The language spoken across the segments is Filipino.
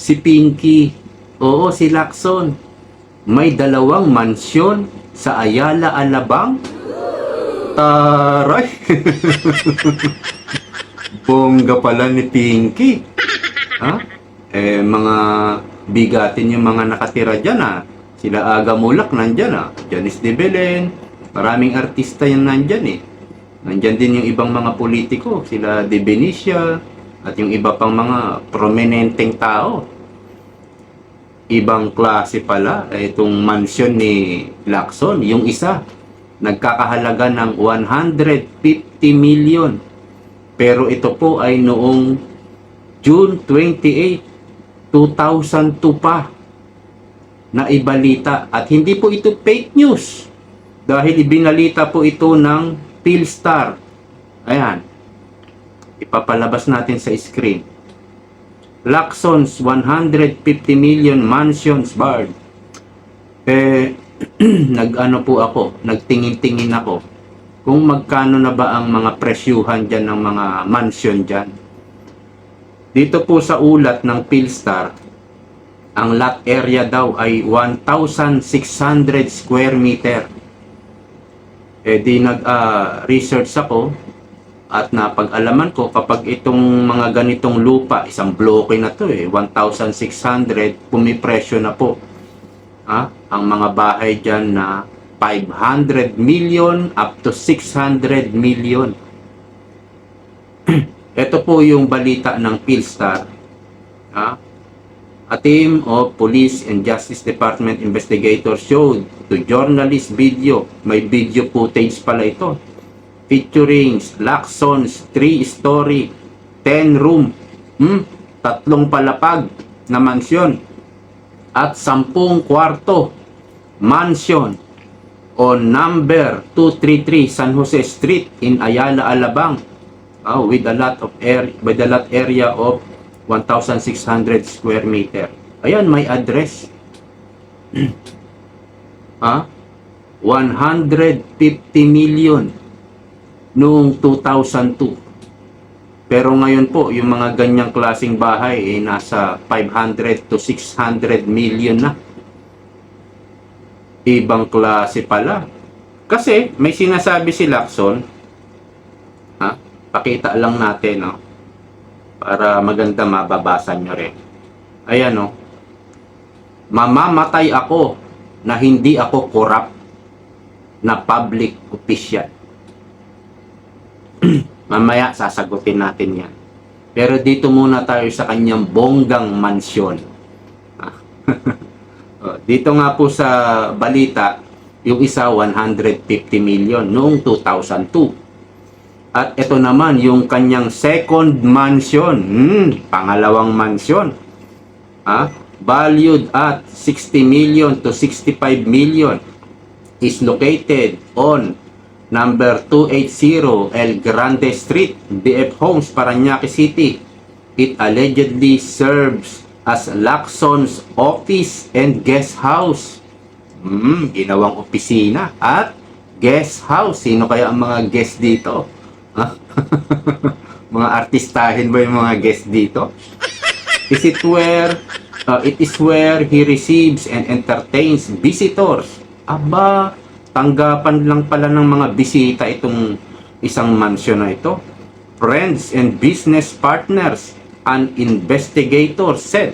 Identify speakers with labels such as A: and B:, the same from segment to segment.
A: Si Pinky. Oo, si Lacson. May dalawang mansyon sa Ayala, Alabang. Taray! Bongga pala ni Pinky. Ha? Mga bigatin yung mga nakatira dyan, ha? Sila Aga Mulak nandyan, ha? Janice de Belen. Maraming artista yan nandyan, eh. Nandyan din yung ibang mga politiko. Sila De Benicia at yung iba pang mga prominenteng tao. Ibang klase pala itong mansyon ni Lacson. Yung isa, nagkakahalaga ng 150 million. Pero ito po ay noong June 28, 2002 pa na ibalita. At hindi po ito fake news. Dahil ibinalita po ito ng Philstar. Ayan. Ipapalabas natin sa screen. Lacson's 150 million mansions barred. Nag-ano po ako, nagtingin-tingin ako kung magkano na ba ang mga presyuhan dyan ng mga mansion dyan. Dito po sa ulat ng Philstar, ang lot area daw ay 1,600 square meter. Di nag-research ako at napag-alaman ko kapag itong mga ganitong lupa, isang bloke na to 1,600, pumipresyo na po. Ang mga bahay dyan na 500 million up to 600 million. Ito po yung balita ng Philstar. A team of Police and Justice Department investigators showed to journalist video. May video footage pala ito. Featuring Lacson's 3-story, 10-room, 3 palapag na mansyon at 10 kwarto mansion on number 233 San Jose Street in Ayala, Alabang, with a lot area of 1,600 square meter. Ayan, may address. 150 million noong 2002. Pero ngayon po, yung mga ganyang klaseng bahay nasa 500 to 600 million na. Ibang klase pala. Kasi may sinasabi si Lacson, pakita lang natin, no? Para maganda mababasa nyo rin. Ayan, no? Mamamatay ako na hindi ako corrupt na public official. Mamaya sasagutin natin yan. Pero dito muna tayo sa kanyang bonggang mansyon. Dito nga po sa balita, yung isa 150 million noong 2002. At ito naman yung kanyang second mansion, pangalawang mansion, valued at 60 million to 65 million, is located on number 280 El Grande Street, BF Homes, Parañaque City. It allegedly serves as Lacson's office and guest house. Ginawang opisina at guest house. Sino kaya ang mga guest dito? Mga artistahin ba yung mga guest dito? It is where he receives and entertains visitors. Aba, tanggapan lang pala ng mga bisita itong isang mansyon na ito. Friends and business partners, an investigator said.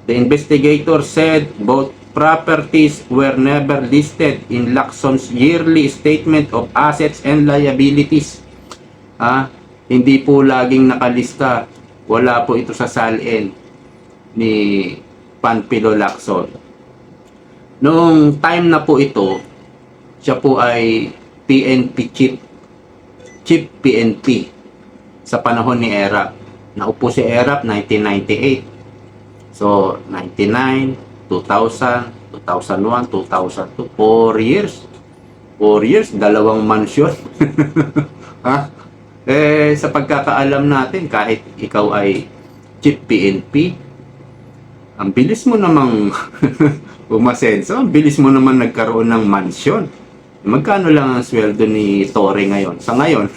A: The investigator said both properties were never listed in Lacson's yearly statement of assets and liabilities. Hindi po laging nakalista. Wala po ito sa salin ni Panfilo Lacson. Noong time na po ito, siya po ay PNP chief PNP sa panahon ni Erap. Naupo si Erap 1998. So 99, 2000, 2001, 2002, 4 years. 4 years, dalawang mansyon. Sa pagkakaalam natin, kahit ikaw ay chief PNP, ang bilis mo namang umasenso, ang bilis mo naman nagkaroon ng mansyon. Magkano lang ang sweldo ni Torre ngayon? Sa ngayon,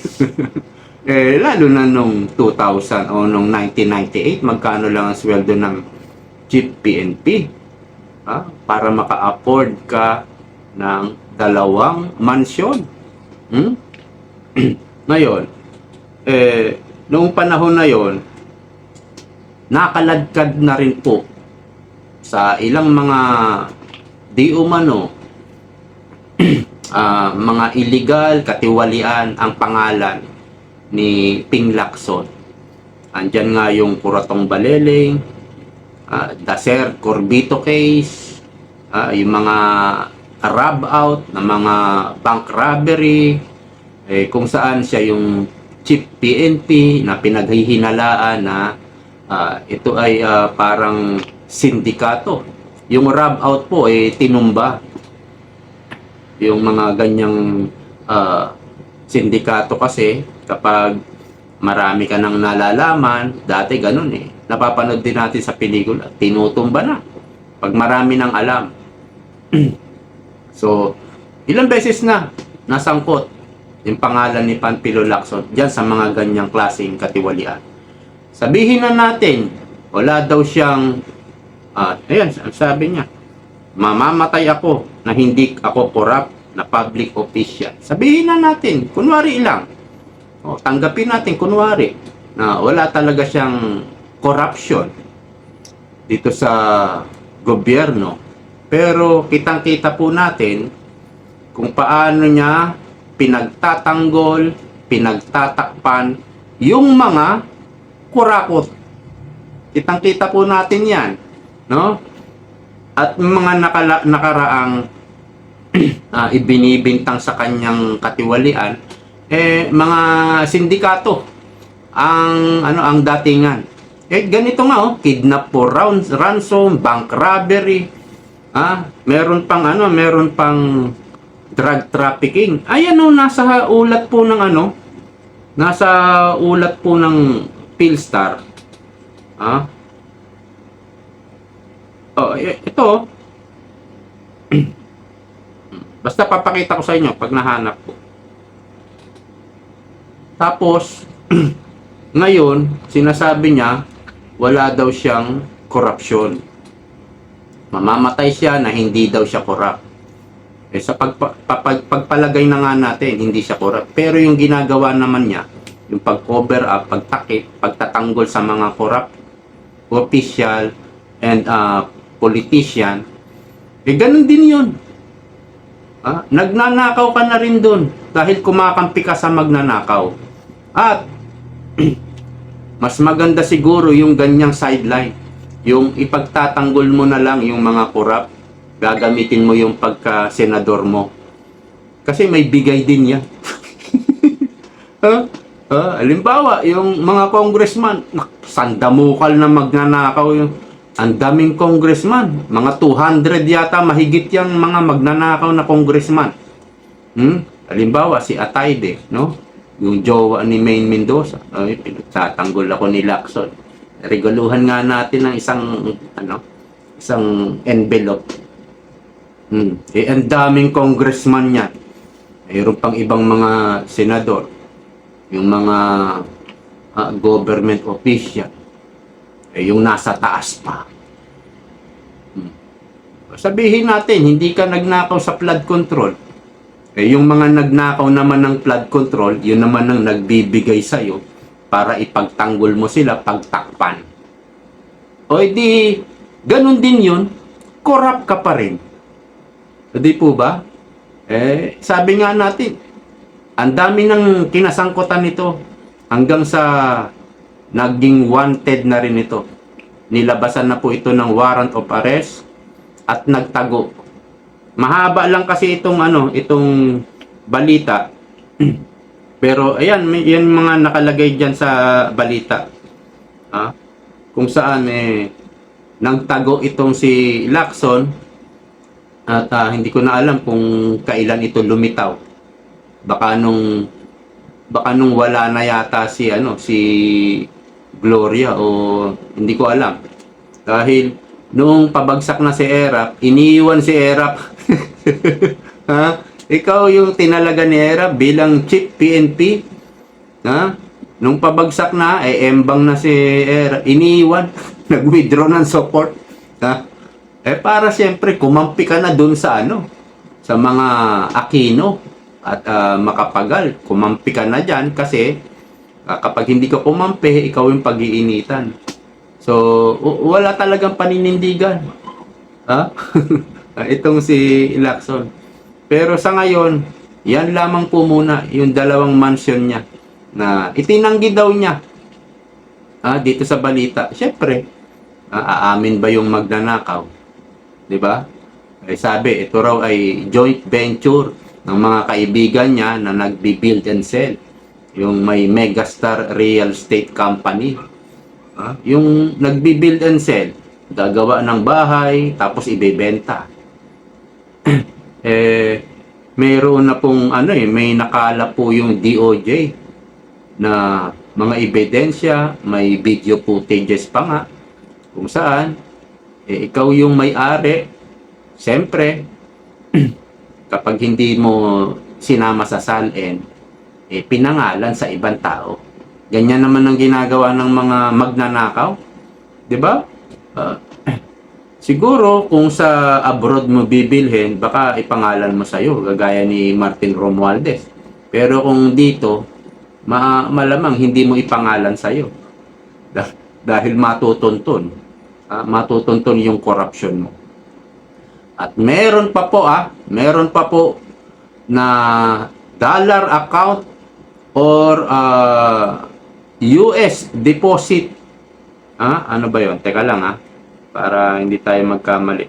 A: lalo na nung 2000 o nung 1998, magkano lang ang sweldo ng Chief PNP. Para maka-afford ka ng 2 mansyon. Ngayon, noong panahon na yon, nakaladkad na rin po sa ilang mga di umano mga illegal katiwalian ang pangalan ni Ping Lacson. Andyan nga yung Kuratong Baleleng, Daser Corbito case, yung mga rob out na mga bank robbery, kung saan siya yung chief PNP na pinaghihinalaan na ito ay parang sindikato. Yung rob out po tinumba. Yung mga ganyang sindikato kasi kapag marami ka nang nalalaman, dati ganun napapanood din natin sa pelikula, tinutumba na pag marami nang alam. So, ilang beses na nasangkot yung pangalan ni Panfilo Lacson dyan sa mga ganyang klaseng katiwalian. Sabihin na natin, wala daw siyang, ayan, sabi niya, mamamatay ako na hindi ako corrupt na public official. Sabihin na natin, kunwari lang, tanggapin natin kunwari na wala talaga siyang corruption dito sa gobyerno. Pero kitang-kita po natin kung paano niya pinagtatanggol, pinagtatakpan yung mga kurakot. Kitang-kita po natin yan, no? At mga nakaraang ibinibintang sa kanyang katiwalian, mga sindikato ang datingan. Ganito nga, kidnap for ransom, bank robbery, meron pang drug trafficking. Ayan nasa ulat po ng Philstar. Ito. Basta papakita ko sa inyo pag nahanap ko. Tapos, ngayon, sinasabi niya, wala daw siyang korupsyon. Mamamatay siya na hindi daw siya corrupt. Sa pagpalagay na nga natin, hindi siya corrupt. Pero yung ginagawa naman niya, yung pag-cover up, pagtakip, pagtatanggol sa mga corrupt official and politician, ganun din yun. Nagnanakaw ka na rin dun dahil kumakampi ka sa magnanakaw. At mas maganda siguro yung ganyang sideline, yung ipagtatanggol mo na lang yung mga corrupt, gagamitin mo yung pagka-senador mo kasi may bigay din yan. Halimbawa yung mga congressman, sandamukal na magnanakaw yung ang daming congressman, mga 200 yata mahigit yang mga magnanakaw na congressman. Halimbawa si Atayde, no? Yung jowa ni Maine Mendoza, pinagtatanggol ako ni Lacson. Reguluhan nga natin ng isang envelope. Ang daming congressman niya. Mayroon pang ibang mga senador, yung mga government official. Yung nasa taas pa. Sabihin natin, hindi ka nagnakaw sa flood control. Yung mga nagnakaw naman ng flood control, yun naman ang nagbibigay sa'yo para ipagtanggol mo sila, pagtakpan. O edi, ganun din yun, corrupt ka pa rin. Hindi po ba? Sabi nga natin, ang dami ng kinasangkutan nito hanggang sa naging wanted na rin ito. Nilabasan na po ito ng warrant of arrest at nagtago. Mahaba lang kasi itong balita. Pero ayan, yan mga nakalagay diyan sa balita. Kung saan nagtago itong si Lacson at hindi ko na alam kung kailan ito lumitaw. Baka nung wala na yata si Gloria o hindi ko alam. Dahil noong pabagsak na si Erap, iniiwan si Erap. Ikaw yung tinalaga ni Erap bilang chief PNP. Nung pabagsak na, embang na si Erap. Iniiwan. Nag-withdraw ng support. Ha? Para siyempre kumampi ka na dun sa ano, sa mga Aquino at Macapagal. Kumampi ka na dyan kasi kapag hindi ka kumampi, ikaw yung pag-iinitan. So, wala talagang paninindigan. Ha? Itong si Lacson. Pero sa ngayon, yan lamang po muna yung dalawang mansion niya na itinanggi daw niya dito sa balita. Siyempre, aamin ba yung magnanakaw? 'Di ba? Sabi, ito raw ay joint venture ng mga kaibigan niya na nagbi-build and sell. Yung may Megastar Real Estate Company. Yung nagbi-build and sell, gagawa ng bahay, tapos ibebenta. Mayroon na pong may nakala po yung DOJ na mga ebidensya, may video footages pa nga kung saan ikaw yung may-ari. Siyempre, kapag hindi mo sinama sa SALN, pinangalan sa ibang tao. Ganyan naman ang ginagawa ng mga magnanakaw. 'Di ba? Siguro kung sa abroad mo bibilhin, baka ipangalan mo sa'yo, gagaya ni Martin Romualdez. Pero kung dito, malamang hindi mo ipangalan sa'yo. Dahil matutuntun. Matutuntun yung corruption mo. At meron pa po na dollar account or US deposit. Ano ba yon? Teka lang para hindi tayo magkamali.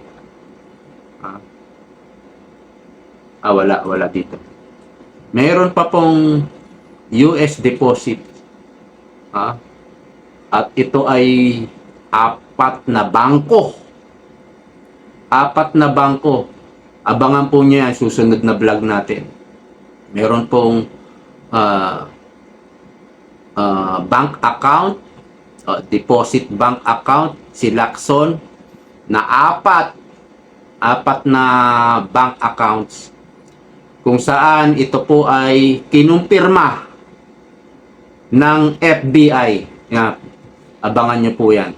A: Wala dito. Meron pa pong US deposit. At ito ay 4 na bangko. 4 na bangko. Abangan po niyo yan, susunod na vlog natin. Meron pong bank account, deposit bank account, si Lacson, na 4 na bank accounts kung saan ito po ay kinumpirma ng FBI. Abangan niyo po yan.